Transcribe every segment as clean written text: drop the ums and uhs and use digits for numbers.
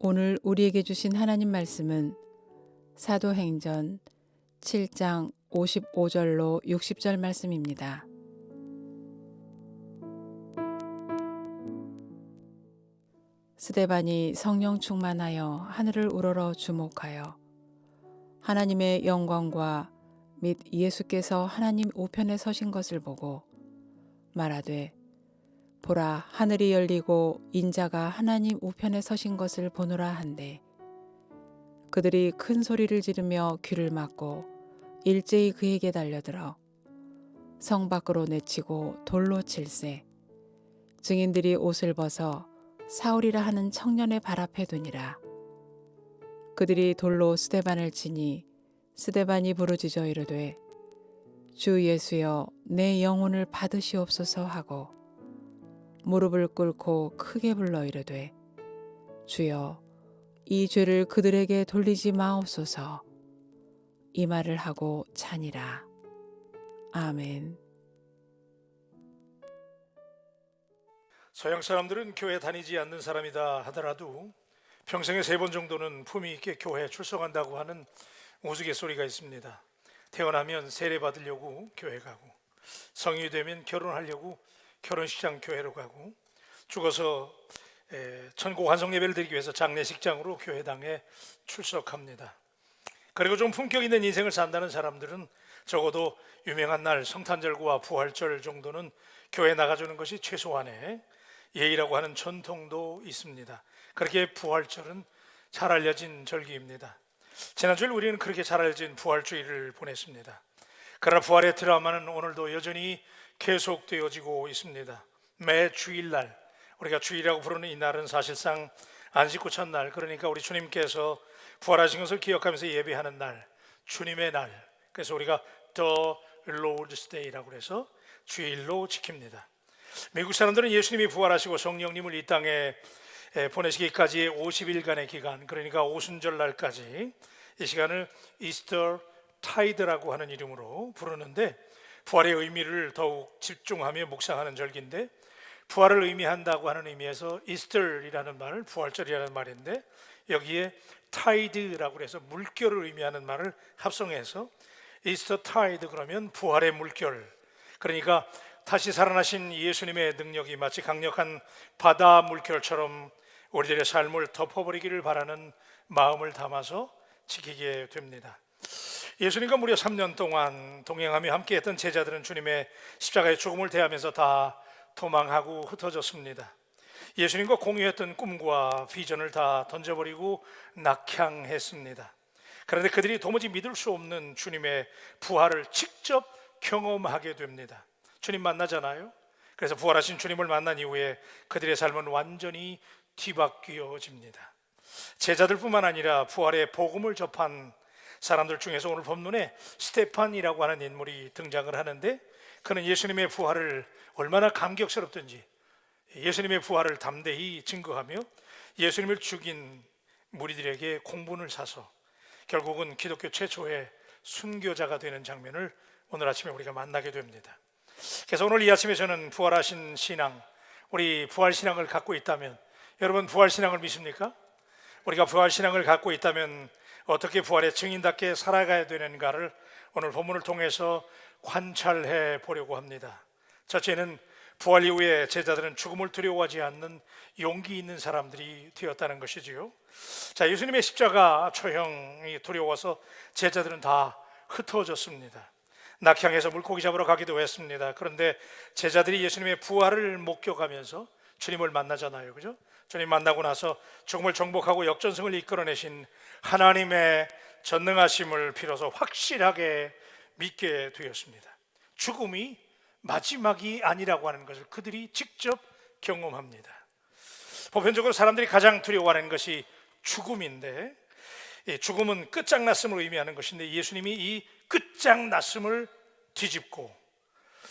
오늘 우리에게 주신 하나님 말씀은 사도행전 7장 55절로 60절 말씀입니다. 스데반이 성령 충만하여 하늘을 우러러 주목하여 하나님의 영광과 및 예수께서 하나님 우편에 서신 것을 보고 말하되 보라, 하늘이 열리고 인자가 하나님 우편에 서신 것을 보노라 한데, 그들이 큰 소리를 지르며 귀를 막고 일제히 그에게 달려들어 성 밖으로 내치고 돌로 칠세. 증인들이 옷을 벗어 사울이라 하는 청년의 발 앞에 두니라. 그들이 돌로 스데반을 치니 스데반이 부르짖어 이르되 주 예수여, 내 영혼을 받으시옵소서 하고 무릎을 꿇고 크게 불러 이르되 주여, 이 죄를 그들에게 돌리지 마옵소서. 이 말을 하고 자니라. 아멘. 서양 사람들은 교회 다니지 않는 사람이다 하더라도 평생에 3번 정도는 품위 있게 교회에 출석한다고 하는 우스갯소리가 있습니다. 태어나면 세례 받으려고 교회 가고, 성인이 되면 결혼하려고 결혼식장 교회로 가고, 죽어서 천국 환송 예배를 드리기 위해서 장례식장으로 교회당에 출석합니다. 그리고 좀 품격 있는 인생을 산다는 사람들은 적어도 유명한 날 성탄절과 부활절 정도는 교회 나가주는 것이 최소한의 예의라고 하는 전통도 있습니다. 그렇게 부활절은 잘 알려진 절기입니다. 지난주에 우리는 그렇게 잘 알려진 부활주의를 보냈습니다. 그러나 부활의 드라마는 오늘도 여전히 계속되어지고 있습니다. 매 주일날, 우리가 주일이라고 부르는 이 날은 사실상 안식 후 첫날, 그러니까 우리 주님께서 부활하신 것을 기억하면서 예배하는 날, 주님의 날, 그래서 우리가 The Lord's Day라고 해서 주일로 지킵니다. 미국 사람들은 예수님이 부활하시고 성령님을 이 땅에 보내시기까지의 50일간의 기간, 그러니까 오순절날까지 이 시간을 이스터 타이드라고 하는 이름으로 부르는데, 부활의 의미를 더욱 집중하며 묵상하는 절기인데, 부활을 의미한다고 하는 의미에서 이스터이라는 말을, 부활절이라는 말인데 여기에 타이드라고 해서 물결을 의미하는 말을 합성해서 이스터 타이드, 그러면 부활의 물결, 그러니까 다시 살아나신 예수님의 능력이 마치 강력한 바다 물결처럼 우리들의 삶을 덮어버리기를 바라는 마음을 담아서 지키게 됩니다. 예수님과 무려 3년 동안 동행하며 함께했던 제자들은 주님의 십자가의 죽음을 대하면서 다 도망하고 흩어졌습니다. 예수님과 공유했던 꿈과 비전을 다 던져버리고 낙향했습니다. 그런데 그들이 도무지 믿을 수 없는 주님의 부활을 직접 경험하게 됩니다. 주님 만나잖아요. 그래서 부활하신 주님을 만난 이후에 그들의 삶은 완전히 뒤바뀌어집니다. 제자들뿐만 아니라 부활의 복음을 접한 사람들 중에서 오늘 본문에 스데반이라고 하는 인물이 등장을 하는데, 그는 예수님의 부활을 얼마나 감격스럽든지 예수님의 부활을 담대히 증거하며 예수님을 죽인 무리들에게 공분을 사서 결국은 기독교 최초의 순교자가 되는 장면을 오늘 아침에 우리가 만나게 됩니다. 그래서 오늘 이 아침에 저는 부활하신 신앙, 우리 부활신앙을 갖고 있다면, 여러분 부활신앙을 믿습니까? 우리가 부활신앙을 갖고 있다면 어떻게 부활의 증인답게 살아가야 되는가를 오늘 본문을 통해서 관찰해 보려고 합니다. 첫째는 부활 이후에 제자들은 죽음을 두려워하지 않는 용기 있는 사람들이 되었다는 것이지요. 자, 예수님의 십자가 처형이 두려워서 제자들은 다 흩어졌습니다. 낙향해서 물고기 잡으러 가기도 했습니다. 그런데 제자들이 예수님의 부활을 목격하면서 주님을 만나잖아요, 그죠? 주님 만나고 나서 죽음을 정복하고 역전승을 이끌어내신 하나님의 전능하심을 빌어서 확실하게 믿게 되었습니다. 죽음이 마지막이 아니라고 하는 것을 그들이 직접 경험합니다. 보편적으로 사람들이 가장 두려워하는 것이 죽음인데, 죽음은 끝장났음을 의미하는 것인데 예수님이 이 끝장났음을 뒤집고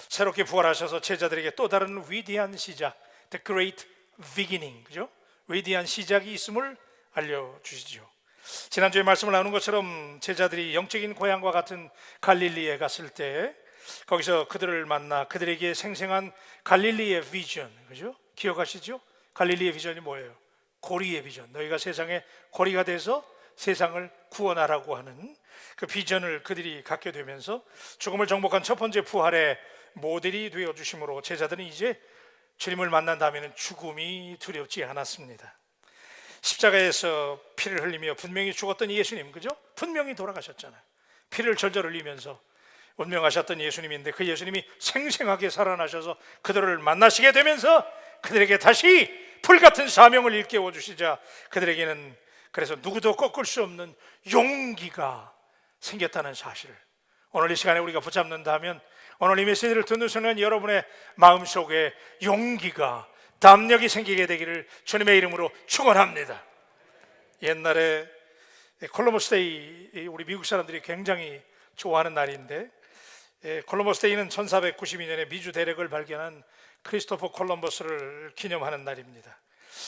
새롭게 부활하셔서 제자들에게 또 다른 위대한 시작, The Great Beginning, 그죠? 위대한 시작이 있음을 알려주시죠. 지난주에 말씀을 나눈 것처럼 제자들이 영적인 고향과 같은 갈릴리에 갔을 때 거기서 그들을 만나 그들에게 생생한 갈릴리의 비전, 그죠? 기억하시죠? 갈릴리의 비전이 뭐예요? 고리의 비전, 너희가 세상의 고리가 돼서 세상을 구원하라고 하는 그 비전을 그들이 갖게 되면서 죽음을 정복한 첫 번째 부활의 모델이 되어주심으로 제자들은 이제 주님을 만난 다음에는 죽음이 두렵지 않았습니다. 십자가에서 피를 흘리며 분명히 죽었던 예수님, 그죠? 분명히 돌아가셨잖아요. 피를 절절 흘리면서 운명하셨던 예수님인데 그 예수님이 생생하게 살아나셔서 그들을 만나시게 되면서 그들에게 다시 불같은 사명을 일깨워 주시자 그들에게는 그래서 누구도 꺾을 수 없는 용기가 생겼다는 사실을 오늘 이 시간에 우리가 붙잡는다면, 오늘 이 메시지를 듣는 순간 여러분의 마음속에 용기가, 담력이 생기게 되기를 주님의 이름으로 축원합니다. 옛날에 콜럼버스 데이, 우리 미국 사람들이 굉장히 좋아하는 날인데, 콜럼버스 데이는 1492년에 미주 대륙을 발견한 크리스토퍼 콜럼버스를 기념하는 날입니다.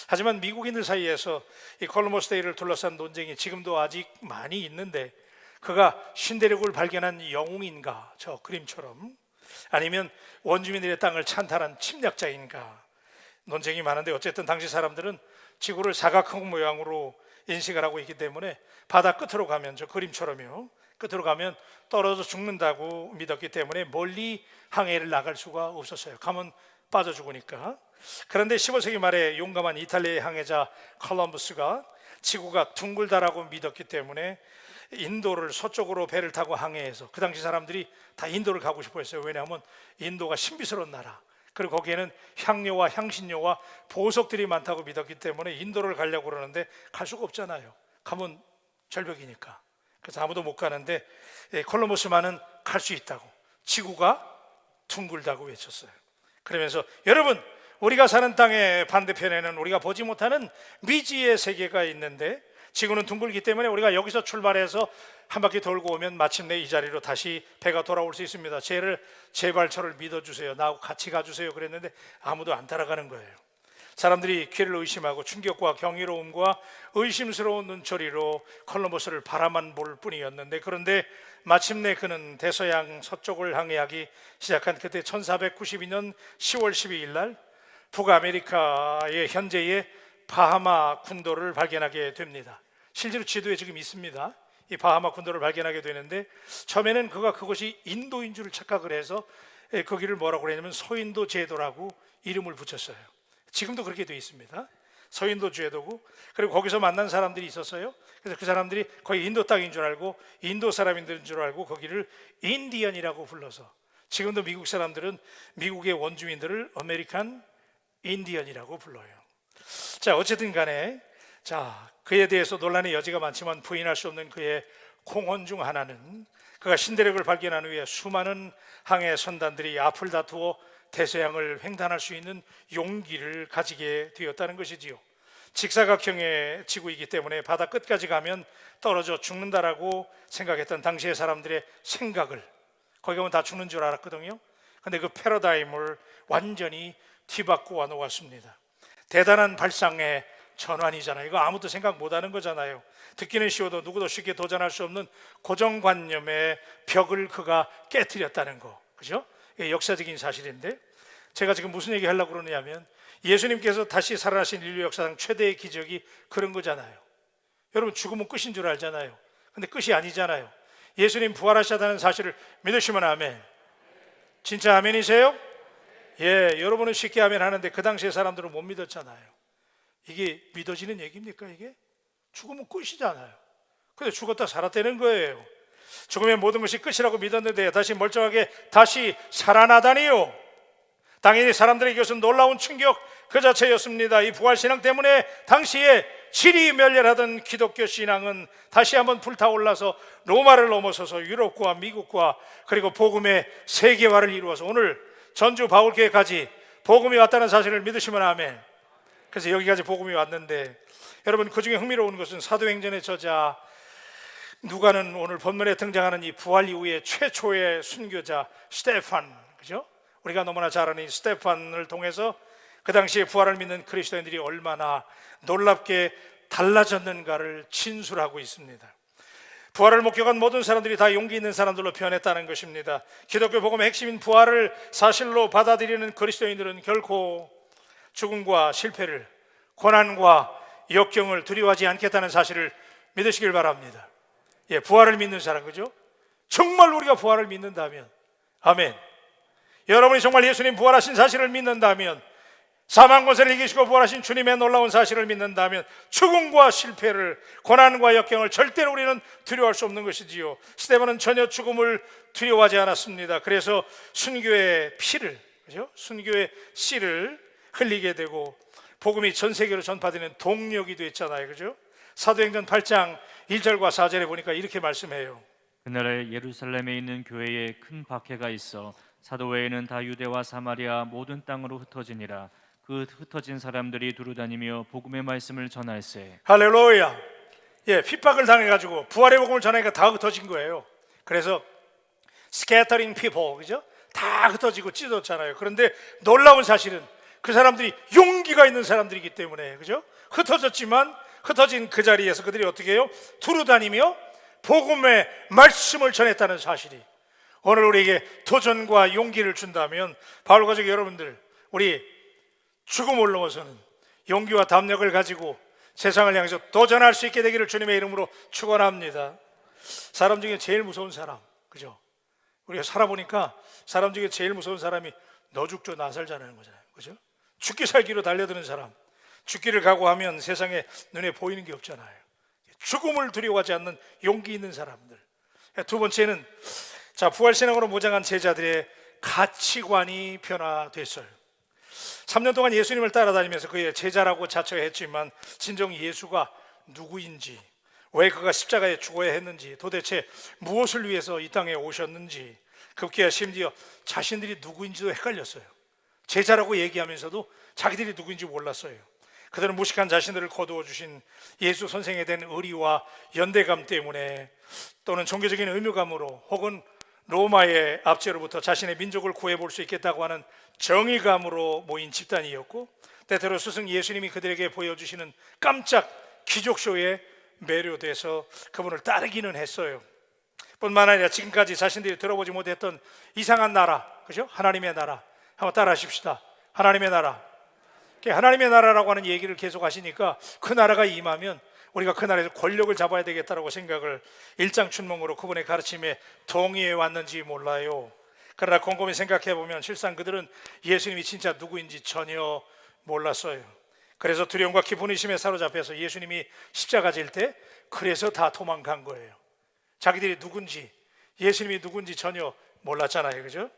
하지만 미국인들 사이에서 이 콜럼버스 데이를 둘러싼 논쟁이 지금도 아직 많이 있는데, 그가 신대륙을 발견한 영웅인가, 저 그림처럼, 아니면 원주민들의 땅을 찬탈한 침략자인가, 논쟁이 많은데 어쨌든 당시 사람들은 지구를 사각형 모양으로 인식을 하고 있기 때문에 바다 끝으로 가면, 저 그림처럼요, 끝으로 가면 떨어져 죽는다고 믿었기 때문에 멀리 항해를 나갈 수가 없었어요. 가면 빠져 죽으니까. 그런데 15세기 말에 용감한 이탈리아의 항해자 콜럼버스가 지구가 둥글다라고 믿었기 때문에 인도를 서쪽으로 배를 타고 항해해서, 그 당시 사람들이 다 인도를 가고 싶어 했어요. 왜냐하면 인도가 신비스러운 나라, 그리고 거기에는 향료와 향신료와 보석들이 많다고 믿었기 때문에 인도를 가려고 그러는데 갈 수가 없잖아요. 가면 절벽이니까. 그래서 아무도 못 가는데 콜럼버스만은 갈 수 있다고, 지구가 둥글다고 외쳤어요. 그러면서 여러분, 우리가 사는 땅의 반대편에는 우리가 보지 못하는 미지의 세계가 있는데, 지구는 둥글기 때문에 우리가 여기서 출발해서 한 바퀴 돌고 오면 마침내 이 자리로 다시 배가 돌아올 수 있습니다. 제발 저를 믿어주세요, 나하고 같이 가주세요 그랬는데 아무도 안 따라가는 거예요. 사람들이 그를 의심하고 충격과 경이로움과 의심스러운 눈초리로 콜럼버스를 바라만 볼 뿐이었는데, 그런데 마침내 그는 대서양 서쪽을 항해하기 시작한 그때 1492년 10월 12일 날 북아메리카의 현재의 바하마 군도를 발견하게 됩니다. 실제로 지도에 지금 있습니다. 이 바하마 군도를 발견하게 되는데, 처음에는 그가 그것이 인도인 줄 착각을 해서 거기를 뭐라고 그러냐면 서인도 제도라고 이름을 붙였어요. 지금도 그렇게 되어 있습니다. 서인도 제도고, 그리고 거기서 만난 사람들이 있었어요. 그래서 그 사람들이 거의 인도 땅인 줄 알고, 인도 사람인 줄 알고 거기를 인디언이라고 불러서, 지금도 미국 사람들은 미국의 원주민들을 아메리칸 인디언이라고 불러요. 자, 어쨌든 간에, 자, 그에 대해서 논란의 여지가 많지만 부인할 수 없는 그의 공헌 중 하나는, 그가 신대륙을 발견한 후에 수많은 항해 선단들이 앞을 다투어 대서양을 횡단할 수 있는 용기를 가지게 되었다는 것이지요. 직사각형의 지구이기 때문에 바다 끝까지 가면 떨어져 죽는다라고 생각했던 당시의 사람들의 생각을, 거기 가면 다 죽는 줄 알았거든요. 근데 그 패러다임을 완전히 뒤바꾸어 놓았습니다. 대단한 발상의 전환이잖아요. 이거 아무도 생각 못하는 거잖아요. 듣기는 쉬워도 누구도 쉽게 도전할 수 없는 고정관념의 벽을 그가 깨뜨렸다는 거, 그죠? 이게 역사적인 사실인데, 제가 지금 무슨 얘기 하려고 그러냐면, 예수님께서 다시 살아나신 인류 역사상 최대의 기적이 그런 거잖아요. 여러분, 죽으면 끝인 줄 알잖아요. 근데 끝이 아니잖아요. 예수님 부활하셨다는 사실을 믿으시면 아멘. 진짜 아멘이세요? 예, 여러분은 쉽게 아멘 하는데 그 당시의 사람들은 못 믿었잖아요. 이게 믿어지는 얘기입니까? 이게 죽으면 끝이잖아요. 근데 죽었다 살았다는 거예요. 죽으면 모든 것이 끝이라고 믿었는데 다시 멀쩡하게 다시 살아나다니요. 당연히 사람들에게 이것은 놀라운 충격 그 자체였습니다. 이 부활신앙 때문에 당시에 질이 멸렬하던 기독교 신앙은 다시 한번 불타올라서 로마를 넘어서서 유럽과 미국과 그리고 복음의 세계화를 이루어서 오늘 전주 바울교회까지 복음이 왔다는 사실을 믿으시면 아멘. 그래서 여기까지 복음이 왔는데, 여러분, 그 중에 흥미로운 것은 사도행전의 저자 누가는 오늘 본문에 등장하는 이 부활 이후의 최초의 순교자 스테판, 그죠? 우리가 너무나 잘 아는 이 스테판을 통해서 그 당시에 부활을 믿는 그리스도인들이 얼마나 놀랍게 달라졌는가를 진술하고 있습니다. 부활을 목격한 모든 사람들이 다 용기 있는 사람들로 변했다는 것입니다. 기독교 복음의 핵심인 부활을 사실로 받아들이는 그리스도인들은 결코 죽음과 실패를, 고난과 역경을 두려워하지 않겠다는 사실을 믿으시길 바랍니다. 예, 부활을 믿는 사람, 그죠? 정말 우리가 부활을 믿는다면, 아멘. 여러분이 정말 예수님 부활하신 사실을 믿는다면, 사망 권세를 이기시고 부활하신 주님의 놀라운 사실을 믿는다면, 죽음과 실패를, 고난과 역경을 절대로 우리는 두려워할 수 없는 것이지요. 스데반은 전혀 죽음을 두려워하지 않았습니다. 그래서 순교의 피를, 그죠? 순교의 씨를 흘리게 되고 복음이 전 세계로 전파되는 동력이 됐잖아요, 그죠? 사도행전 8장 1절과 4절에 보니까 이렇게 말씀해요. 그날에 예루살렘에 있는 교회에 큰 박해가 있어 사도 외에는 다 유대와 사마리아 모든 땅으로 흩어지니라. 그 흩어진 사람들이 두루다니며 복음의 말씀을 전할세. 할렐루야. 예, 핍박을 당해가지고 부활의 복음을 전하니까 다 흩어진 거예요. 그래서 scattering people, 그죠? 다 흩어지고 찢어졌잖아요. 그런데 놀라운 사실은 그 사람들이 용기가 있는 사람들이기 때문에, 그죠? 흩어졌지만 흩어진 그 자리에서 그들이 어떻게 해요? 두루다니며 복음의 말씀을 전했다는 사실이 오늘 우리에게 도전과 용기를 준다면, 바울 가족 여러분들, 우리 죽음을 넘어서는 용기와 담력을 가지고 세상을 향해서 도전할 수 있게 되기를 주님의 이름으로 축원합니다. 사람 중에 제일 무서운 사람, 그죠? 우리가 살아보니까 사람 중에 제일 무서운 사람이 너 죽죠 나 살자는 거잖아요, 그죠? 죽기 살기로 달려드는 사람, 죽기를 각오하면 세상에 눈에 보이는 게 없잖아요. 죽음을 두려워하지 않는 용기 있는 사람들. 두 번째는, 자, 부활신앙으로 무장한 제자들의 가치관이 변화됐어요. 3년 동안 예수님을 따라다니면서 그의 제자라고 자처했지만 진정 예수가 누구인지, 왜 그가 십자가에 죽어야 했는지, 도대체 무엇을 위해서 이 땅에 오셨는지, 급기야 심지어 자신들이 누구인지도 헷갈렸어요. 제자라고 얘기하면서도 자기들이 누구인지 몰랐어요. 그들은 무식한 자신들을 거두어 주신 예수 선생에 대한 의리와 연대감 때문에, 또는 종교적인 의무감으로, 혹은 로마의 압제로부터 자신의 민족을 구해볼 수 있겠다고 하는 정의감으로 모인 집단이었고, 때때로 스승 예수님이 그들에게 보여주시는 깜짝 기적쇼에 매료돼서 그분을 따르기는 했어요. 뿐만 아니라 지금까지 자신들이 들어보지 못했던 이상한 나라, 그죠? 하나님의 나라, 한번 따라 하십시다. 하나님의 나라. 하나님의 나라라고 하는 얘기를 계속 하시니까 그 나라가 임하면 우리가 그 나라에서 권력을 잡아야 되겠다라고 생각을 일장춘몽으로 그분의 가르침에 동의해 왔는지 몰라요. 그러나 곰곰이 생각해 보면 실상 그들은 예수님이 진짜 누구인지 전혀 몰랐어요. 그래서 두려움과 깊은 의심에 사로잡혀서 예수님이 십자가 질 때 그래서 다 도망간 거예요. 자기들이 누군지, 예수님이 누군지 전혀 몰랐잖아요, 그죠?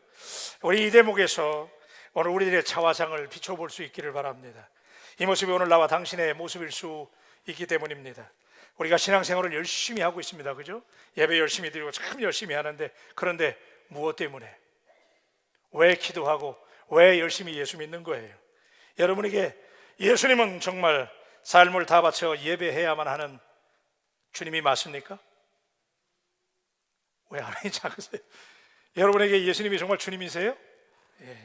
우리 이 대목에서 오늘 우리들의 자화상을 비춰볼 수 있기를 바랍니다. 이 모습이 오늘 나와 당신의 모습일 수 있기 때문입니다. 우리가 신앙생활을 열심히 하고 있습니다, 그죠? 예배 열심히 드리고 참 열심히 하는데, 그런데 무엇 때문에? 왜 기도하고 왜 열심히 예수 믿는 거예요? 여러분에게 예수님은 정말 삶을 다 바쳐 예배해야만 하는 주님이 맞습니까? 왜 아멘이 작으세요? 여러분에게 예수님이 정말 주님이세요? 예.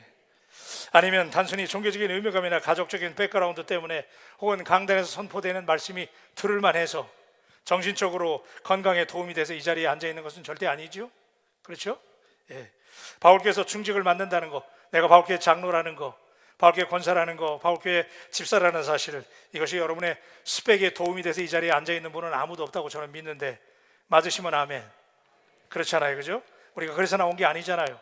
아니면 단순히 종교적인 의무감이나 가족적인 백그라운드 때문에, 혹은 강단에서 선포되는 말씀이 들을만 해서 정신적으로 건강에 도움이 돼서 이 자리에 앉아 있는 것은 절대 아니죠? 그렇죠? 예. 바울교회에서 중직을 맡는다는 거, 내가 바울교회 장로라는 거, 바울교회 권사라는 거, 바울교회 집사라는 사실을, 이것이 여러분의 스펙에 도움이 돼서 이 자리에 앉아 있는 분은 아무도 없다고 저는 믿는데, 맞으시면 아멘. 그렇잖아요, 그죠? 우리가 그래서 나온 게 아니잖아요.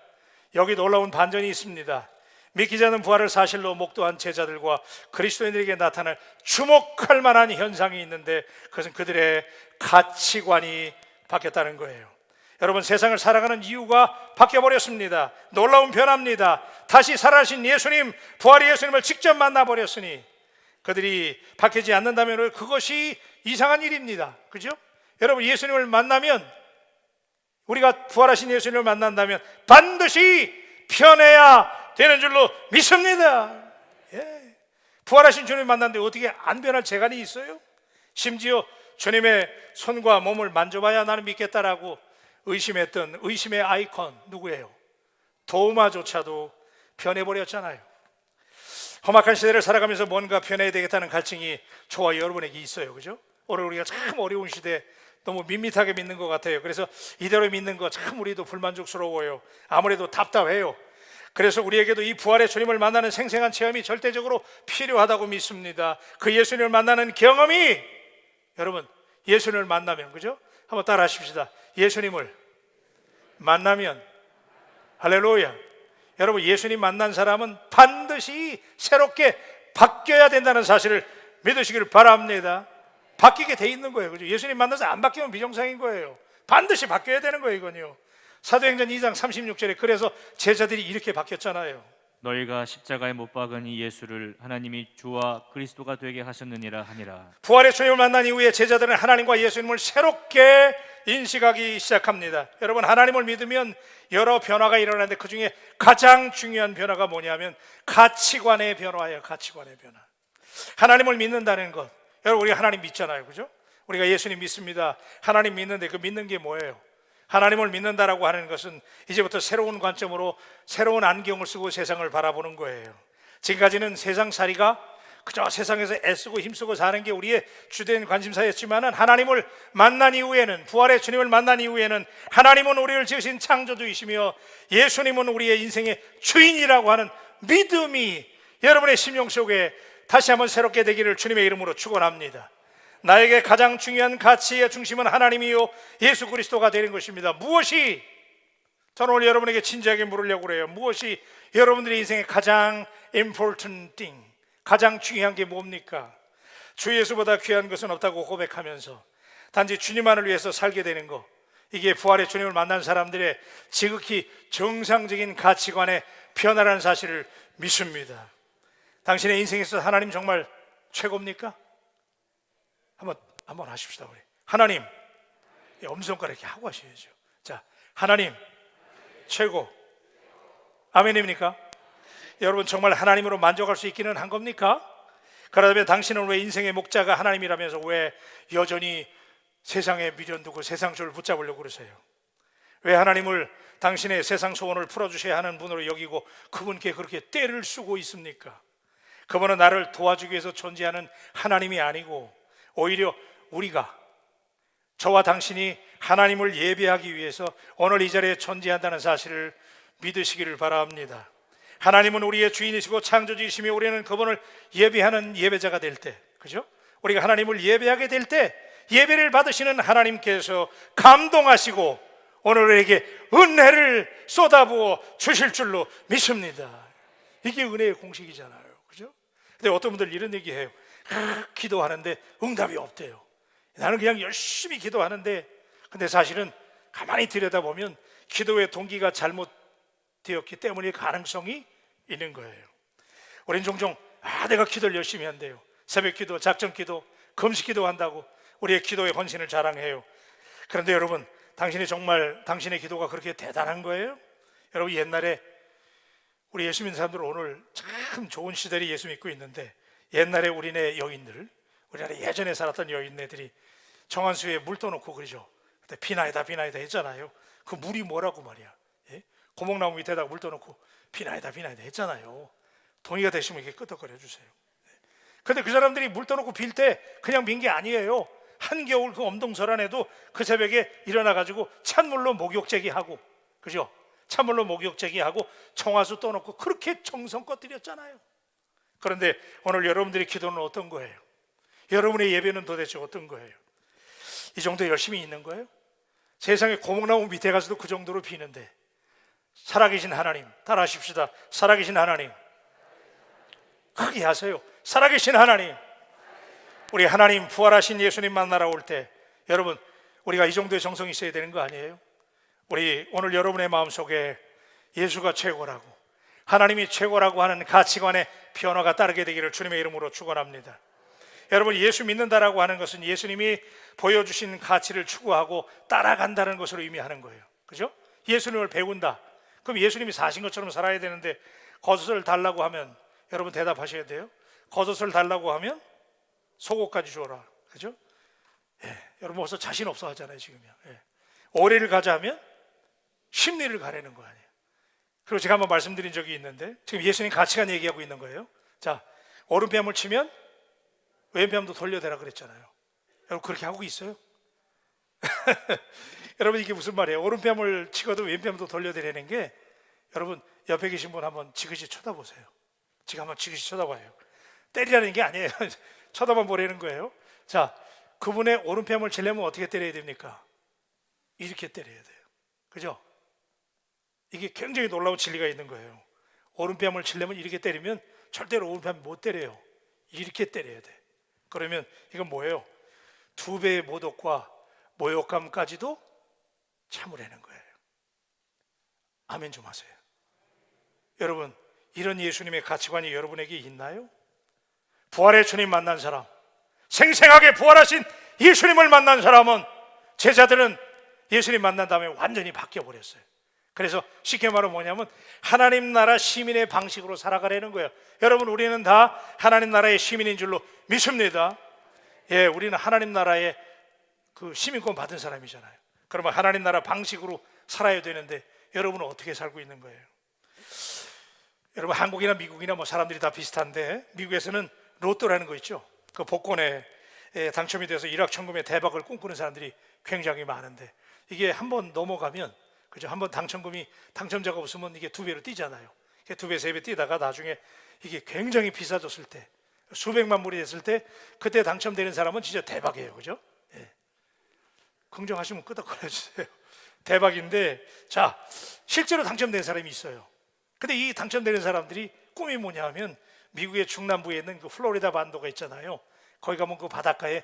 여기 놀라운 반전이 있습니다. 믿기지 않는 부활을 사실로 목도한 제자들과 그리스도인들에게 나타날 주목할 만한 현상이 있는데, 그것은 그들의 가치관이 바뀌었다는 거예요. 여러분, 세상을 살아가는 이유가 바뀌어버렸습니다. 놀라운 변화입니다. 다시 살아나신 예수님, 부활의 예수님을 직접 만나버렸으니 그들이 바뀌지 않는다면 그것이 이상한 일입니다, 그죠? 여러분, 예수님을 만나면, 우리가 부활하신 예수님을 만난다면 반드시 변해야 되는 줄로 믿습니다. 예. 부활하신 주님을 만났는데 어떻게 안 변할 재간이 있어요? 심지어 주님의 손과 몸을 만져봐야 나는 믿겠다라고 의심했던 의심의 아이콘 누구예요? 도마조차도 변해버렸잖아요. 험악한 시대를 살아가면서 뭔가 변해야 되겠다는 갈증이 저와 여러분에게 있어요, 그죠? 오늘 우리가 참 어려운 시대, 너무 밋밋하게 믿는 것 같아요. 그래서 이대로 믿는 거 참 우리도 불만족스러워요. 아무래도 답답해요. 그래서 우리에게도 이 부활의 주님을 만나는 생생한 체험이 절대적으로 필요하다고 믿습니다. 그 예수님을 만나는 경험이, 여러분, 예수님을 만나면, 그죠? 한번 따라 하십시다. 예수님을 만나면, 할렐루야. 여러분, 예수님 만난 사람은 반드시 새롭게 바뀌어야 된다는 사실을 믿으시기를 바랍니다. 바뀌게 돼 있는 거예요, 그죠? 예수님 만나서 안 바뀌면 비정상인 거예요. 반드시 바뀌어야 되는 거예요, 이건요. 사도행전 2장 36절에 그래서 제자들이 이렇게 바뀌었잖아요. 너희가 십자가에 못 박은 이 예수를 하나님이 주와 그리스도가 되게 하셨느니라 하니라. 부활의 주님을 만난 이후에 제자들은 하나님과 예수님을 새롭게 인식하기 시작합니다. 여러분, 하나님을 믿으면 여러 변화가 일어나는데 그 중에 가장 중요한 변화가 뭐냐면 가치관의 변화예요. 가치관의 변화. 하나님을 믿는다는 것, 여러분, 우리가 하나님 믿잖아요, 그죠? 우리가 예수님 믿습니다. 하나님 믿는데 그 믿는 게 뭐예요? 하나님을 믿는다라고 하는 것은 이제부터 새로운 관점으로 새로운 안경을 쓰고 세상을 바라보는 거예요. 지금까지는 세상살이가 그저 세상에서 애쓰고 힘쓰고 사는 게 우리의 주된 관심사였지만은 하나님을 만난 이후에는, 부활의 주님을 만난 이후에는 하나님은 우리를 지으신 창조주이시며 예수님은 우리의 인생의 주인이라고 하는 믿음이 여러분의 심령 속에 다시 한번 새롭게 되기를 주님의 이름으로 축원합니다. 나에게 가장 중요한 가치의 중심은 하나님이요 예수 그리스도가 되는 것입니다. 무엇이, 저는 오늘 여러분에게 진지하게 물으려고 그래요. 무엇이 여러분들의 인생의 가장 important thing, 가장 중요한 게 뭡니까? 주 예수보다 귀한 것은 없다고 고백하면서 단지 주님만을 위해서 살게 되는 것, 이게 부활의 주님을 만난 사람들의 지극히 정상적인 가치관의 변화라는 사실을 믿습니다. 당신의 인생에서 하나님 정말 최고입니까? 한번 하십시다. 우리 하나님, 엄지손가락 이렇게 하고 하셔야죠. 자, 하나님 최고. 아멘입니까? 여러분, 정말 하나님으로 만족할 수 있기는 한 겁니까? 그러다면 당신은 왜 인생의 목자가 하나님이라면서 왜 여전히 세상에 미련두고 세상줄을 붙잡으려고 그러세요? 왜 하나님을 당신의 세상 소원을 풀어주셔야 하는 분으로 여기고 그분께 그렇게 떼를 쓰고 있습니까? 그분은 나를 도와주기 위해서 존재하는 하나님이 아니고 오히려 우리가, 저와 당신이 하나님을 예배하기 위해서 오늘 이 자리에 존재한다는 사실을 믿으시기를 바랍니다. 하나님은 우리의 주인이시고 창조주이시며 우리는 그분을 예배하는 예배자가 될 때, 그죠? 우리가 하나님을 예배하게 될 때 예배를 받으시는 하나님께서 감동하시고 오늘 우리에게 은혜를 쏟아부어 주실 줄로 믿습니다. 이게 은혜의 공식이잖아요, 그죠? 근데 어떤 분들 이런 얘기해요. 기도하는데 응답이 없대요. 나는 그냥 열심히 기도하는데, 근데 사실은 가만히 들여다보면 기도의 동기가 잘못되었기 때문에 가능성이 있는 거예요. 우린 종종 내가 기도를 열심히 한대요. 새벽 기도, 작전 기도, 금식 기도 한다고 우리의 기도의 헌신을 자랑해요. 그런데 여러분, 당신이 정말 당신의 기도가 그렇게 대단한 거예요? 여러분, 옛날에 우리 예수 믿는 사람들은 오늘 참 좋은 시대를 예수 믿고 있는데, 옛날에 우리네 여인들, 우리나라 예전에 살았던 여인네들이 정한수에 물 떠놓고 그러죠. 그때 비나이다 비나이다 했잖아요. 그 물이 뭐라고 말이야. 예? 고목나무 밑에다가 물 떠놓고 비나이다 비나이다 했잖아요. 동의가 되시면 이렇게 끄덕거려 주세요. 근데 그 사람들이 물 떠놓고 빌 때 그냥 빈 게 아니에요. 한겨울 그 엄동설안에도 그 새벽에 일어나가지고 찬물로 목욕제기 하고, 그죠? 찬물로 목욕제기 하고 청화수 떠놓고 그렇게 정성껏 드렸잖아요. 그런데 오늘 여러분들의 기도는 어떤 거예요? 여러분의 예배는 도대체 어떤 거예요? 이 정도 열심히 있는 거예요? 세상에 고목나무 밑에 가서도 그 정도로 비는데, 살아계신 하나님, 따라하십시다. 살아계신 하나님, 크게 하세요. 살아계신 하나님, 우리 하나님 부활하신 예수님 만나러 올 때 여러분, 우리가 이 정도의 정성이 있어야 되는 거 아니에요? 우리 오늘 여러분의 마음속에 예수가 최고라고, 하나님이 최고라고 하는 가치관의 변화가 따르게 되기를 주님의 이름으로 축원합니다. 여러분, 예수 믿는다라고 하는 것은 예수님이 보여주신 가치를 추구하고 따라간다는 것으로 의미하는 거예요, 그죠? 예수님을 배운다. 그럼 예수님이 사신 것처럼 살아야 되는데 겉옷을 달라고 하면 여러분 대답하셔야 돼요. 겉옷을 달라고 하면 속옷까지 줘라, 그죠? 예, 여러분 벌써 자신 없어 하잖아요 지금요. 예. 오래를 가자 하면 심리를 가려는 거 아니에요. 그리고 제가 한번 말씀드린 적이 있는데, 지금 예수님 가치관 얘기하고 있는 거예요. 자, 오른뺨을 치면 왼뺨도 돌려대라 그랬잖아요. 여러분 그렇게 하고 있어요? 여러분 이게 무슨 말이에요? 오른뺨을 치고도 왼뺨도 돌려대라는 게, 여러분 옆에 계신 분 한번 지그시 쳐다보세요. 지금 한번 지그시 쳐다봐요. 때리라는 게 아니에요. 쳐다만 보라는 거예요. 자, 그분의 오른뺨을 치려면 어떻게 때려야 됩니까? 이렇게 때려야 돼요. 그죠? 이게 굉장히 놀라운 진리가 있는 거예요. 오른뺨을 치려면 이렇게 때리면 절대로 오른뺨 못 때려요. 이렇게 때려야 돼. 그러면 이건 뭐예요? 2배의 모독과 모욕감까지도 참으라는 거예요. 아멘 좀 하세요. 여러분, 이런 예수님의 가치관이 여러분에게 있나요? 부활의 주님 만난 사람, 생생하게 부활하신 예수님을 만난 사람은, 제자들은 예수님 만난 다음에 완전히 바뀌어버렸어요. 그래서 쉽게 말하면 뭐냐면 하나님 나라 시민의 방식으로 살아가려는 거예요. 여러분, 우리는 다 하나님 나라의 시민인 줄로 믿습니다. 예, 우리는 하나님 나라의 그 시민권 받은 사람이잖아요. 그러면 하나님 나라 방식으로 살아야 되는데 여러분은 어떻게 살고 있는 거예요? 여러분, 한국이나 미국이나 뭐 사람들이 다 비슷한데, 미국에서는 로또라는 거 있죠. 그 복권에 당첨이 돼서 일확천금의 대박을 꿈꾸는 사람들이 굉장히 많은데, 이게 한번 넘어가면, 그죠? 한번 당첨자가 없으면 이게 2배로 뛰잖아요. 2배, 3배 뛰다가 나중에 이게 굉장히 비싸졌을 때, 수백만 불이 됐을 때, 그때 당첨되는 사람은 진짜 대박이에요. 그죠? 예. 긍정하시면 끄덕거려 주세요. 대박인데, 자, 실제로 당첨된 사람이 있어요. 근데 이 당첨되는 사람들이 꿈이 뭐냐 하면, 미국의 중남부에 있는 그 플로리다 반도가 있잖아요. 거기 가면 그 바닷가에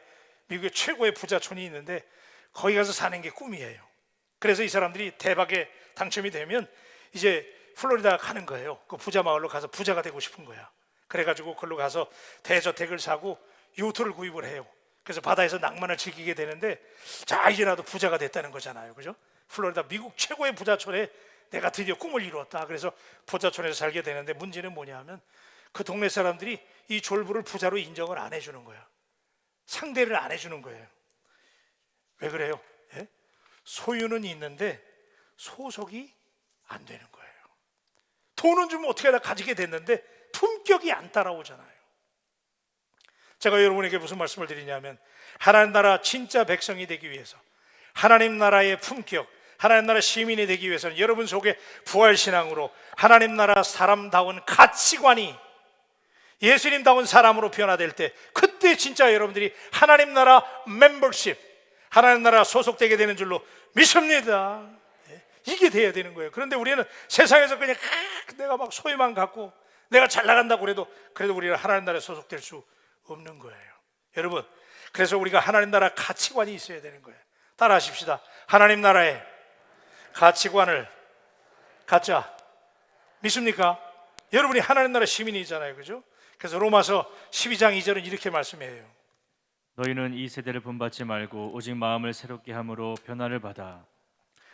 미국의 최고의 부자촌이 있는데 거기 가서 사는 게 꿈이에요. 그래서 이 사람들이 대박에 당첨이 되면 이제 플로리다 가는 거예요. 그 부자 마을로 가서 부자가 되고 싶은 거야. 그래가지고 그걸로 가서 대저택을 사고 요트를 구입을 해요. 그래서 바다에서 낭만을 즐기게 되는데, 자, 이제 나도 부자가 됐다는 거잖아요. 그죠? 플로리다 미국 최고의 부자촌에 내가 드디어 꿈을 이루었다. 그래서 부자촌에서 살게 되는데, 문제는 뭐냐 하면 그 동네 사람들이 이 졸부를 부자로 인정을 안 해주는 거야. 상대를 안 해주는 거예요. 왜 그래요? 예? 소유는 있는데 소속이 안 되는 거예요. 돈은 좀 어떻게 하다 가지게 됐는데 품격이 안 따라오잖아요. 제가 여러분에게 무슨 말씀을 드리냐면, 하나님 나라 진짜 백성이 되기 위해서, 하나님 나라의 품격, 하나님 나라 시민이 되기 위해서는 여러분 속에 부활신앙으로 하나님 나라 사람다운 가치관이 예수님다운 사람으로 변화될 때, 그때 진짜 여러분들이 하나님 나라 멤버십, 하나님 나라 소속되게 되는 줄로 믿습니다. 이게 돼야 되는 거예요. 그런데 우리는 세상에서 그냥 내가 막 소유만 갖고 내가 잘 나간다고 그래도 우리는 하나님 나라에 소속될 수 없는 거예요. 여러분, 그래서 우리가 하나님 나라 가치관이 있어야 되는 거예요. 따라 하십시다. 하나님 나라의 가치관을 갖자. 믿습니까? 여러분이 하나님 나라 시민이잖아요. 그죠? 그래서 로마서 12장 2절은 이렇게 말씀해요. 너희는 이 세대를 본받지 말고 오직 마음을 새롭게 함으로 변화를 받아.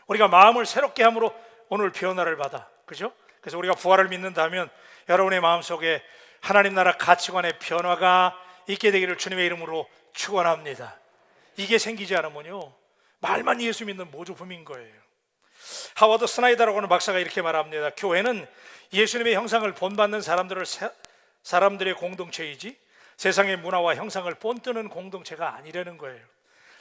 우리가 마음을 새롭게 함으로 오늘 변화를 받아. 그죠? 그래서 우리가 부활을 믿는다면 여러분의 마음속에 하나님 나라 가치관의 변화가 있게 되기를 주님의 이름으로 축원합니다. 이게 생기지 않으면요, 말만 예수 믿는 모조품인 거예요. 하워드 스나이더라고 하는 박사가 이렇게 말합니다. 교회는 예수님의 형상을 본받는 사람들의 공동체이지 세상의 문화와 형상을 본뜨는 공동체가 아니라는 거예요.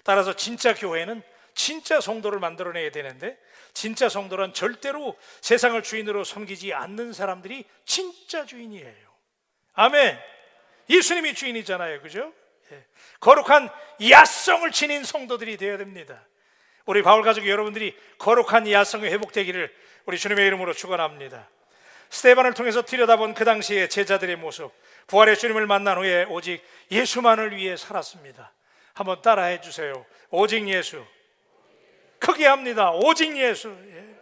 따라서 진짜 교회는 진짜 성도를 만들어내야 되는데, 진짜 성도란 절대로 세상을 주인으로 섬기지 않는 사람들이 진짜 주인이에요. 아멘. 예수님이 주인이잖아요. 그죠? 거룩한 야성을 지닌 성도들이 되어야 됩니다. 우리 바울 가족 여러분들이 거룩한 야성이 회복되기를 우리 주님의 이름으로 축원합니다. 스데반을 통해서 들여다본 그 당시의 제자들의 모습, 부활의 주님을 만난 후에 오직 예수만을 위해 살았습니다. 한번 따라해 주세요. 오직 예수. 크게 합니다. 오직 예수. 예.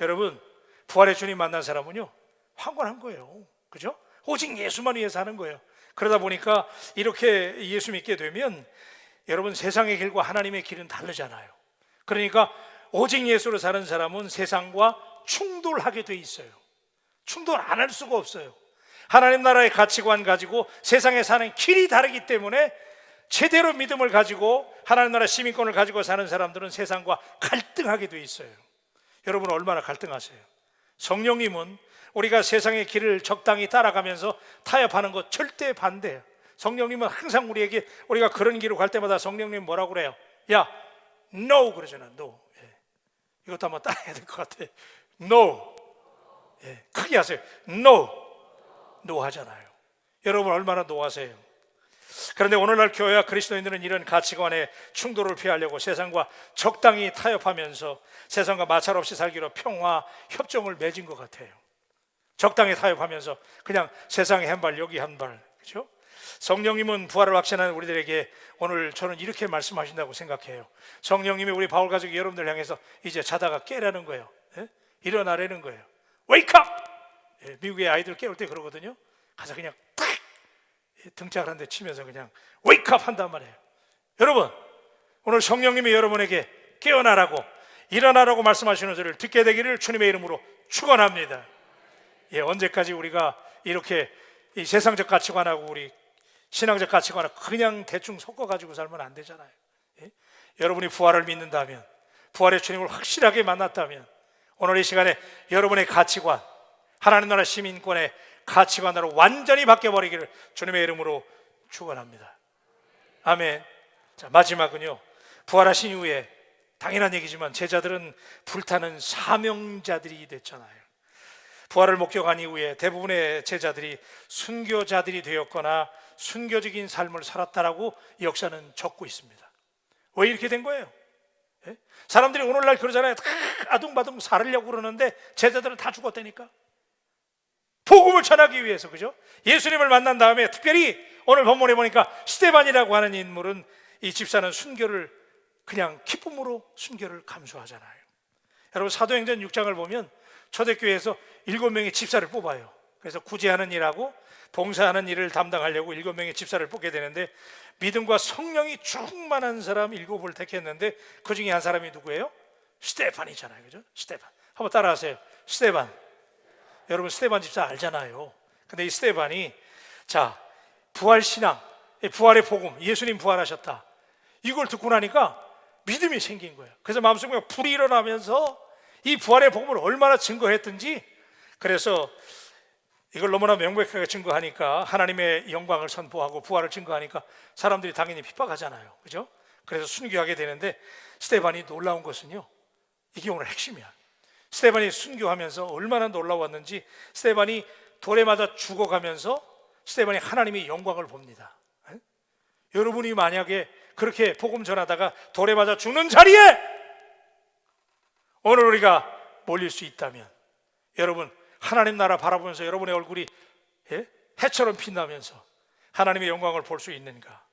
여러분, 부활의 주님 만난 사람은요, 황홀한 거예요. 그죠? 오직 예수만 위해 사는 거예요. 그러다 보니까 이렇게 예수 믿게 되면 여러분, 세상의 길과 하나님의 길은 다르잖아요. 그러니까 오직 예수로 사는 사람은 세상과 충돌하게 돼 있어요. 충돌 안 할 수가 없어요. 하나님 나라의 가치관 가지고 세상에 사는 길이 다르기 때문에 제대로 믿음을 가지고 하나님 나라 시민권을 가지고 사는 사람들은 세상과 갈등하게 돼 있어요. 여러분, 얼마나 갈등하세요? 성령님은 우리가 세상의 길을 적당히 따라가면서 타협하는 것 절대 반대예요. 성령님은 항상 우리에게, 우리가 그런 길로 갈 때마다 성령님 뭐라고 그래요? 야, no 그러잖아. no. 예. 이것도 한번 따라야 될 것 같아. no. 크게 하세요. No. 노 하잖아요. 여러분 얼마나 노하세요? 그런데 오늘날 교회와 그리스도인들은 이런 가치관의 충돌을 피하려고 세상과 적당히 타협하면서 세상과 마찰 없이 살기로 평화, 협정을 맺은 것 같아요. 적당히 타협하면서 그냥 세상에 한 발 여기 한 발, 그렇죠? 성령님은 부활을 확신하는 우리들에게 오늘 저는 이렇게 말씀하신다고 생각해요. 성령님이 우리 바울 가족 여러분들 향해서 이제 자다가 깨라는 거예요. 일어나라는 거예요. Wake up! 미국의 아이들 깨울 때 그러거든요. 가서 그냥 탁 등짝을 한 대 치면서 그냥 Wake up 한단 말이에요. 여러분, 오늘 성령님이 여러분에게 깨어나라고 일어나라고 말씀하시는 소리를 듣게 되기를 주님의 이름으로 축원합니다. 언제까지 우리가 이렇게 이 세상적 가치관하고 우리 신앙적 가치관을 그냥 대충 섞어가지고 살면 안 되잖아요. 여러분이 부활을 믿는다면, 부활의 주님을 확실하게 만났다면 오늘 이 시간에 여러분의 가치관, 하나님 나라 시민권의 가치관으로 완전히 바뀌어버리기를 주님의 이름으로 축원합니다. 아멘. 자, 마지막은요, 부활하신 이후에 당연한 얘기지만 제자들은 불타는 사명자들이 됐잖아요. 부활을 목격한 이후에 대부분의 제자들이 순교자들이 되었거나 순교적인 삶을 살았다라고 역사는 적고 있습니다. 왜 이렇게 된 거예요? 사람들이 오늘날 그러잖아요. 다 아둥바둥 살으려고 그러는데 제자들은 다 죽었다니까. 복음을 전하기 위해서, 그죠? 예수님을 만난 다음에 특별히 오늘 본문에 보니까 스데반이라고 하는 인물은, 이 집사는 순교를 그냥 기쁨으로 순교를 감수하잖아요. 여러분, 사도행전 6장을 보면 초대교회에서 7명의 집사를 뽑아요. 그래서 구제하는 일하고 봉사하는 일을 담당하려고 7명의 집사를 뽑게 되는데, 믿음과 성령이 충만한 사람 7을 택했는데 그 중에 한 사람이 누구예요? 스데반이잖아요, 그죠? 스데반. 한번 따라하세요. 스데반. 여러분, 스데반 집사 알잖아요. 근데 이 스데반이, 자, 부활신앙, 부활의 복음, 예수님 부활하셨다, 이걸 듣고 나니까 믿음이 생긴 거예요. 그래서 마음속에 불이 일어나면서 이 부활의 복음을 얼마나 증거했든지, 그래서 이걸 너무나 명백하게 증거하니까, 하나님의 영광을 선포하고 부활을 증거하니까 사람들이 당연히 핍박하잖아요, 그죠? 그래서 순교하게 되는데, 스데반이 놀라운 것은요, 이게 오늘 핵심이야. 스데반이 순교하면서 얼마나 놀라웠는지, 스데반이 돌에 맞아 죽어가면서 스데반이 하나님의 영광을 봅니다. 여러분이 만약에 그렇게 복음 전하다가 돌에 맞아 죽는 자리에 오늘 우리가 몰릴 수 있다면, 여러분, 하나님 나라 바라보면서 여러분의 얼굴이 해처럼 빛나면서 하나님의 영광을 볼 수 있는가?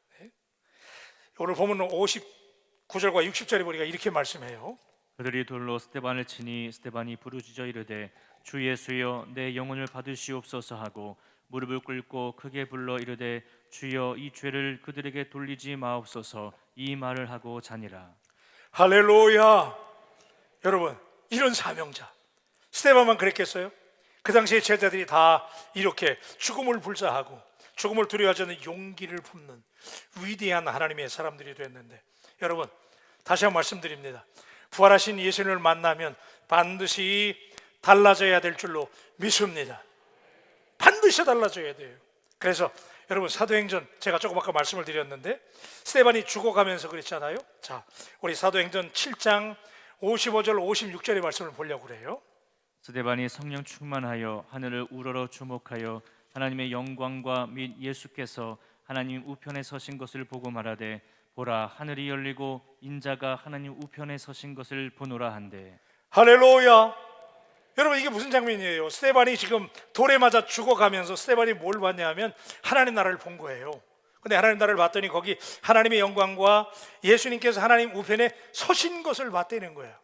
오늘 보면 59절과 60절에 보니까 이렇게 말씀해요. 그들이 돌로 스데반을 치니 스데반이 부르짖어 이르되 주 예수여 내 영혼을 받으시옵소서 하고 무릎을 꿇고 크게 불러 이르되 주여 이 죄를 그들에게 돌리지 마옵소서, 이 말을 하고 자니라. 할렐루야. 여러분, 이런 사명자, 스데반만 그랬겠어요? 그 당시에 제자들이 다 이렇게 죽음을 불사하고 죽음을 두려워하지 않는 용기를 품는 위대한 하나님의 사람들이 됐는데, 여러분, 다시 한번 말씀드립니다. 부활하신 예수님을 만나면 반드시 달라져야 될 줄로 믿습니다. 반드시 달라져야 돼요. 그래서 여러분, 사도행전, 제가 조금 아까 말씀을 드렸는데 스데반이 죽어가면서 그랬잖아요. 자, 우리 사도행전 7장 55절 56절의 말씀을 보려고 그래요. 스데반이 성령 충만하여 하늘을 우러러 주목하여 하나님의 영광과 및 예수께서 하나님 우편에 서신 것을 보고 말하되 보라, 하늘이 열리고 인자가 하나님 우편에 서신 것을 보노라 한대. 할렐루야. 여러분, 이게 무슨 장면이에요? 스데반이 지금 돌에 맞아 죽어가면서 스데반이 뭘 봤냐면 하나님 나라를 본 거예요. 근데 하나님 나라를 봤더니 거기 하나님의 영광과 예수님께서 하나님 우편에 서신 것을 봤다는 거예요.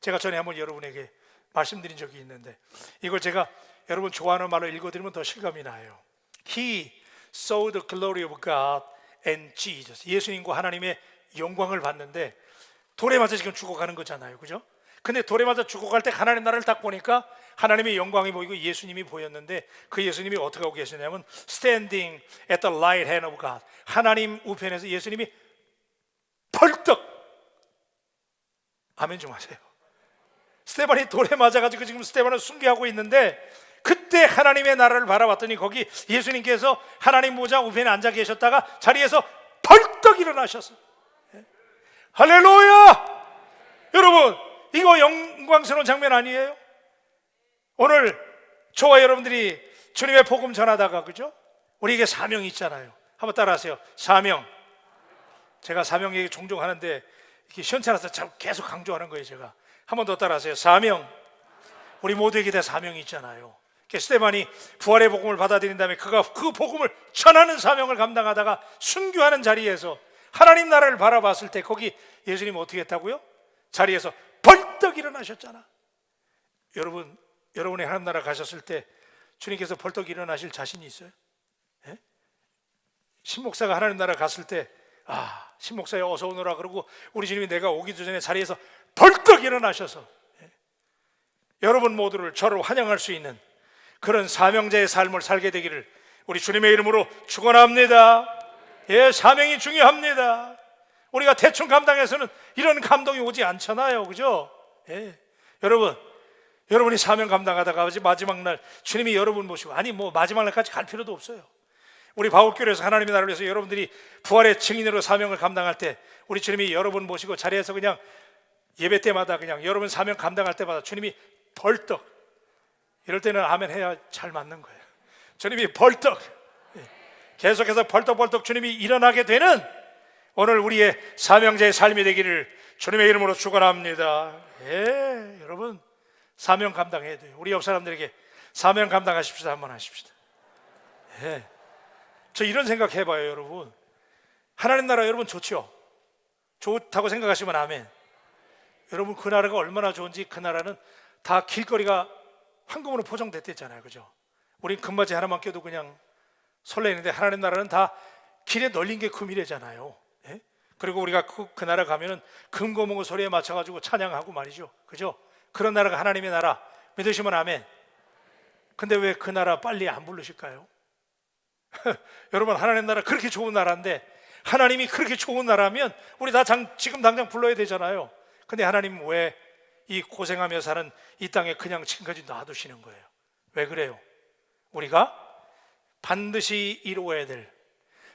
제가 전에 한번 여러분에게 말씀드린 적이 있는데, 이걸 제가 여러분 좋아하는 말로 읽어드리면 더 실감이 나요. He saw the glory of God and Jesus. 예수님과 하나님의 영광을 봤는데 돌에 맞아 지금 죽어가는 거잖아요, 그죠? 근데 돌에 맞아 죽어갈 때 하나님 나라를 딱 보니까 하나님의 영광이 보이고 예수님이 보였는데, 그 예수님이 어떻게 하고 계시냐면 Standing at the right hand of God. 하나님 우편에서 예수님이 벌떡, 아멘 좀 하세요. 스데반이 돌에 맞아가지고 지금 스데반을 순교하고 있는데, 그때 하나님의 나라를 바라봤더니 거기 예수님께서 하나님 보좌 우편에 앉아 계셨다가 자리에서 벌떡 일어나셨어요. 할렐루야. 여러분, 이거 영광스러운 장면 아니에요? 오늘 저와 여러분들이 주님의 복음 전하다가, 그죠? 우리에게 사명이 있잖아요. 한번 따라하세요. 사명. 제가 사명 얘기 종종 하는데 이렇게 시원찮아서 계속 강조하는 거예요. 제가 한 번 더 따라하세요. 사명. 우리 모두에게 다 사명이 있잖아요. 스데반이 부활의 복음을 받아들인 다음에 그가 그 복음을 전하는 사명을 감당하다가 순교하는 자리에서 하나님 나라를 바라봤을 때 거기 예수님 어떻게 했다고요? 자리에서 벌떡 일어나셨잖아. 여러분이 하나님 나라 가셨을 때 주님께서 벌떡 일어나실 자신이 있어요? 예? 신목사가 하나님 나라 갔을 때 신목사야 어서 오너라 그러고 우리 주님이 내가 오기도 전에 자리에서 벌떡 일어나셔서 여러분 모두를 저를 환영할 수 있는 그런 사명자의 삶을 살게 되기를 우리 주님의 이름으로 축원합니다. 사명이 중요합니다. 우리가 대충 감당해서는 이런 감동이 오지 않잖아요, 그죠? 여러분이 사명 감당하다가 마지막 날 주님이 여러분 모시고, 마지막 날까지 갈 필요도 없어요. 우리 바울교회에서 하나님의 나라를 위해서 여러분들이 부활의 증인으로 사명을 감당할 때 우리 주님이 여러분 모시고 자리에서 그냥 예배 때마다 그냥 여러분 사명 감당할 때마다 주님이 벌떡, 이럴 때는 아멘 해야 잘 맞는 거예요. 주님이 벌떡, 계속해서 벌떡벌떡 주님이 일어나게 되는 오늘 우리의 사명자의 삶이 되기를 주님의 이름으로 축원합니다. 여러분 사명 감당해야 돼요. 우리 옆 사람들에게 사명 감당하십시다 한번 하십시다. 저 이런 생각 해봐요. 여러분 하나님 나라 여러분 좋죠? 좋다고 생각하시면 아멘. 여러분 그 나라가 얼마나 좋은지, 그 나라는 다 길거리가 황금으로 포장됐댔잖아요, 그죠? 우린 금바지 하나만 껴도 그냥 설레는데 하나님 나라는 다 길에 널린 게 금이래잖아요. 그리고 우리가 그 나라 가면은 금고목의 소리에 맞춰가지고 찬양하고 말이죠, 그죠? 그런 나라가 하나님의 나라, 믿으시면 아멘. 근데 왜 그 나라 빨리 안 부르실까요? 여러분 하나님 나라 그렇게 좋은 나라인데, 하나님이 그렇게 좋은 나라면 우리 다 지금 당장 불러야 되잖아요. 근데 하나님 왜 이 고생하며 사는 이 땅에 그냥 지금까지 놔두시는 거예요? 왜 그래요? 우리가 반드시 이루어야 될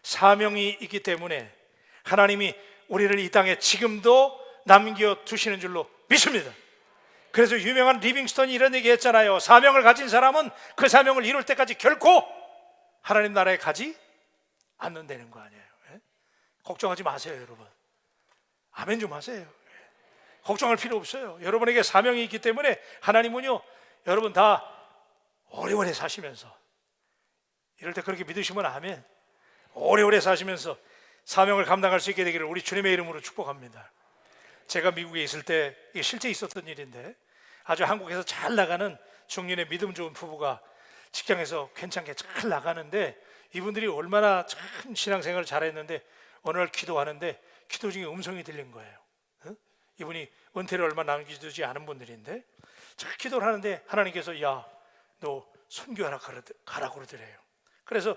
사명이 있기 때문에 하나님이 우리를 이 땅에 지금도 남겨두시는 줄로 믿습니다. 그래서 유명한 리빙스턴이 이런 얘기 했잖아요. 사명을 가진 사람은 그 사명을 이룰 때까지 결코 하나님 나라에 가지 않는다는 거 아니에요. 걱정하지 마세요, 여러분. 아멘 좀 하세요. 걱정할 필요 없어요. 여러분에게 사명이 있기 때문에 하나님은요, 여러분 다 오래오래 사시면서, 이럴 때 그렇게 믿으시면 아멘, 오래오래 사시면서 사명을 감당할 수 있게 되기를 우리 주님의 이름으로 축복합니다. 제가 미국에 있을 때 이게 실제 있었던 일인데, 아주 한국에서 잘 나가는 중년의 믿음 좋은 부부가 직장에서 괜찮게 잘 나가는데, 이분들이 얼마나 참 신앙생활을 잘했는데 어느 날 기도하는데 기도 중에 음성이 들린 거예요. 이분이 은퇴를 얼마 남기지 않은 분들인데 잘 기도를 하는데 하나님께서 야, 너 선교하라 가라고 그러더래요. 그래서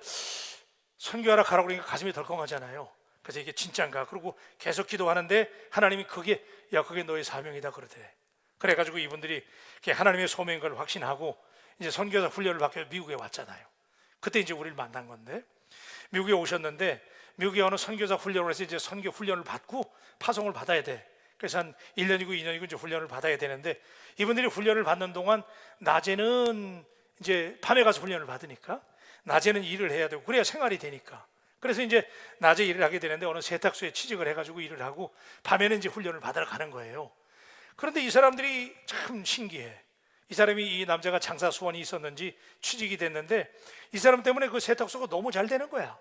선교하라 가라고 그러니까 가슴이 덜컹하잖아요. 그래서 이게 진짠가? 그러고 계속 기도하는데 하나님이 그게 너의 사명이다 그러더래. 그래가지고 이분들이 하나님의 소명인 걸 확신하고 이제 선교사 훈련을 받고 미국에 왔잖아요. 그때 이제 우리를 만난 건데, 미국에 오셨는데 미국에 어느 선교사 훈련을 해서 이제 선교 훈련을 받고 파송을 받아야 돼. 그래서 한 1년이고 2년이고 이제 훈련을 받아야 되는데, 이분들이 훈련을 받는 동안 낮에는 이제 밤에 가서 훈련을 받으니까 낮에는 일을 해야 되고 그래야 생활이 되니까, 그래서 이제 낮에 일을 하게 되는데 어느 세탁소에 취직을 해가지고 일을 하고 밤에는 이제 훈련을 받으러 가는 거예요. 그런데 이 사람들이 참 신기해. 이 남자가 장사 수완이 있었는지 취직이 됐는데 이 사람 때문에 그 세탁소가 너무 잘 되는 거야.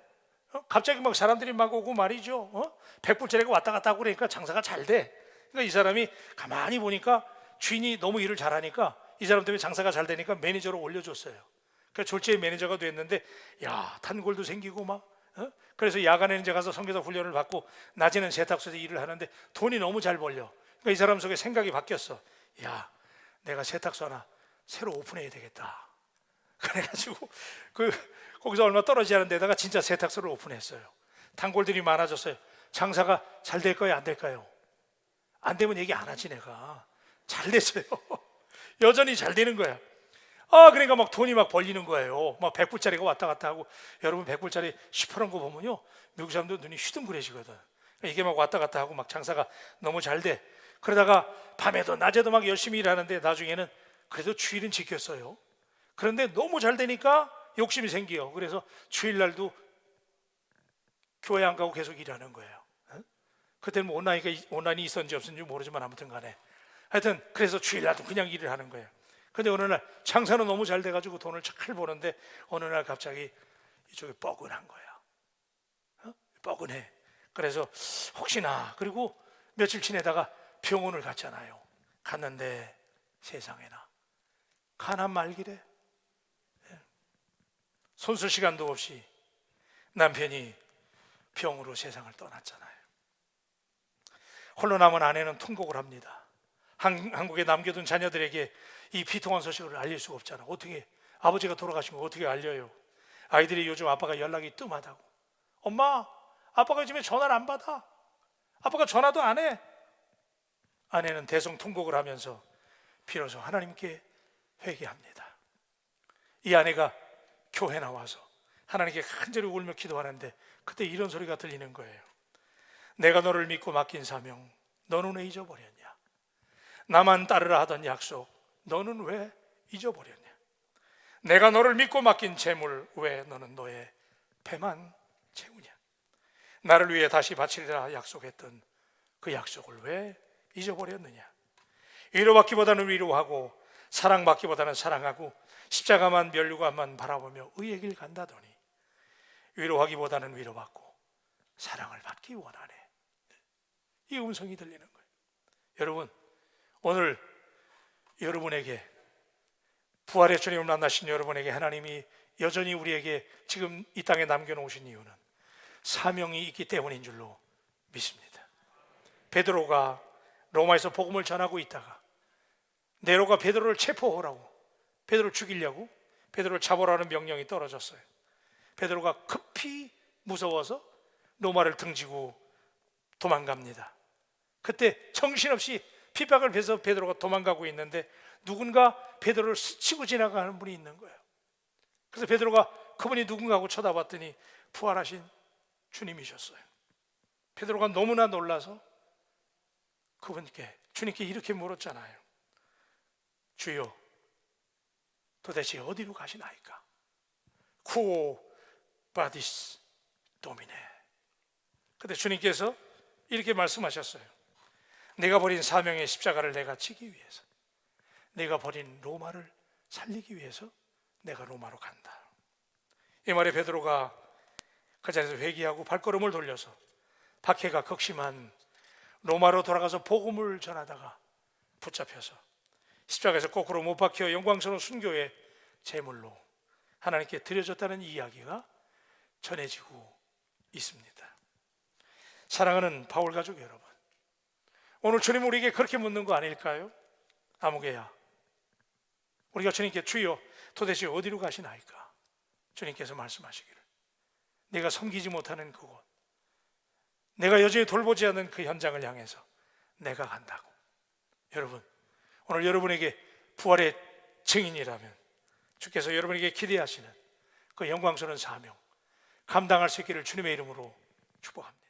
갑자기 막 사람들이 막 오고 말이죠. 100불짜리가 왔다 갔다 하고 그러니까 장사가 잘 돼. 그러니까 이 사람이 가만히 보니까 주인이 너무 일을 잘하니까 이 사람 때문에 장사가 잘 되니까 매니저로 올려줬어요. 그러니까 졸지에 매니저가 됐는데, 야, 단골도 생기고 막. 그래서 야간에는 이제 가서 선교사 훈련을 받고 낮에는 세탁소에서 일을 하는데 돈이 너무 잘 벌려. 그러니까 이 사람 속에 생각이 바뀌었어. 야, 내가 세탁소 하나 새로 오픈해야 되겠다. 그래가지고 거기서 얼마 떨어지지 않은 데다가 진짜 세탁소를 오픈했어요. 단골들이 많아졌어요. 장사가 잘 될까요, 안 될까요? 안 되면 얘기 안 하지. 내가 잘 됐어요. 여전히 잘 되는 거야. 그러니까 막 돈이 막 벌리는 거예요. 막 100불짜리가 왔다 갔다 하고, 여러분 100불짜리 10%런 거 보면요, 미국 사람들 눈이 휘둥그레지거든. 이게 막 왔다 갔다 하고 막 장사가 너무 잘 돼. 그러다가 밤에도 낮에도 막 열심히 일하는데 나중에는 그래도 주일은 지켰어요. 그런데 너무 잘 되니까 욕심이 생겨요. 그래서 주일날도 교회 안 가고 계속 일하는 거예요. 그때는 뭐 온라인이 있었는지 없었는지 모르지만 아무튼 간에 하여튼 그래서 주일날도 그냥 일을 하는 거예요. 근데 어느 날 장사는 너무 잘 돼가지고 돈을 잘 버는데 어느 날 갑자기 이쪽이 뻐근한 거야. 뻐근해. 그래서 혹시나, 그리고 며칠 지내다가 병원을 갔잖아요. 갔는데 세상에나 가난 말기래. 손쓸 시간도 없이 남편이 병으로 세상을 떠났잖아요. 홀로 남은 아내는 통곡을 합니다. 한국에 남겨둔 자녀들에게 이 비통한 소식을 알릴 수가 없잖아. 어떻게, 아버지가 돌아가신 거 어떻게 알려요? 아이들이 요즘 아빠가 연락이 뜸하다고. 엄마, 아빠가 요즘에 전화를 안 받아. 아빠가 전화도 안 해. 아내는 대성통곡을 하면서 비로소 하나님께 회개합니다. 이 아내가 교회 나와서 하나님께 간절히 울며 기도하는데 그때 이런 소리가 들리는 거예요. 내가 너를 믿고 맡긴 사명 너는 왜 잊어버렸냐? 나만 따르라 하던 약속 너는 왜 잊어버렸냐? 내가 너를 믿고 맡긴 재물 왜 너는 너의 배만 채우냐? 나를 위해 다시 바치리라 약속했던 그 약속을 왜 잊어버렸느냐? 위로받기보다는 위로하고 사랑받기보다는 사랑하고 십자가만 면류관만 바라보며 의의 길 간다더니 위로하기보다는 위로받고 사랑을 받기 원하네. 이 음성이 들리는 거예요. 여러분, 오늘 여러분에게, 부활의 주님을 만나신 여러분에게 하나님이 여전히 우리에게 지금 이 땅에 남겨놓으신 이유는 사명이 있기 때문인 줄로 믿습니다. 베드로가 로마에서 복음을 전하고 있다가 네로가 베드로를 체포하라고, 베드로를 죽이려고, 베드로를 잡으라는 명령이 떨어졌어요. 베드로가 급히 무서워서 로마를 등지고 도망갑니다. 그때 정신없이 핍박을 배서 베드로가 도망가고 있는데 누군가 베드로를 스치고 지나가는 분이 있는 거예요. 그래서 베드로가 그분이 누군가 하고 쳐다봤더니 부활하신 주님이셨어요. 베드로가 너무나 놀라서 그분께, 주님께 이렇게 물었잖아요. 주여, 도대체 어디로 가시나이까? 쿠오 바디스 도미네. 근데 주님께서 이렇게 말씀하셨어요. 내가 버린 사명의 십자가를 내가 지기 위해서, 내가 버린 로마를 살리기 위해서 내가 로마로 간다. 이 말에 베드로가 그 자리에서 회개하고 발걸음을 돌려서 박해가 극심한 로마로 돌아가서 복음을 전하다가 붙잡혀서 십자가에서 거꾸로 못 박혀 영광스러운 순교의 제물로 하나님께 드려졌다는 이야기가 전해지고 있습니다. 사랑하는 바울 가족 여러분, 오늘 주님 우리에게 그렇게 묻는 거 아닐까요? 아무개야, 우리가 주님께 주여 도대체 어디로 가시나이까? 주님께서 말씀하시기를 내가 섬기지 못하는 그곳, 내가 여전히 돌보지 않는 그 현장을 향해서 내가 간다고. 여러분, 오늘 여러분에게 부활의 증인이라면 주께서 여러분에게 기대하시는 그 영광스러운 사명 감당할 수 있기를 주님의 이름으로 축복합니다.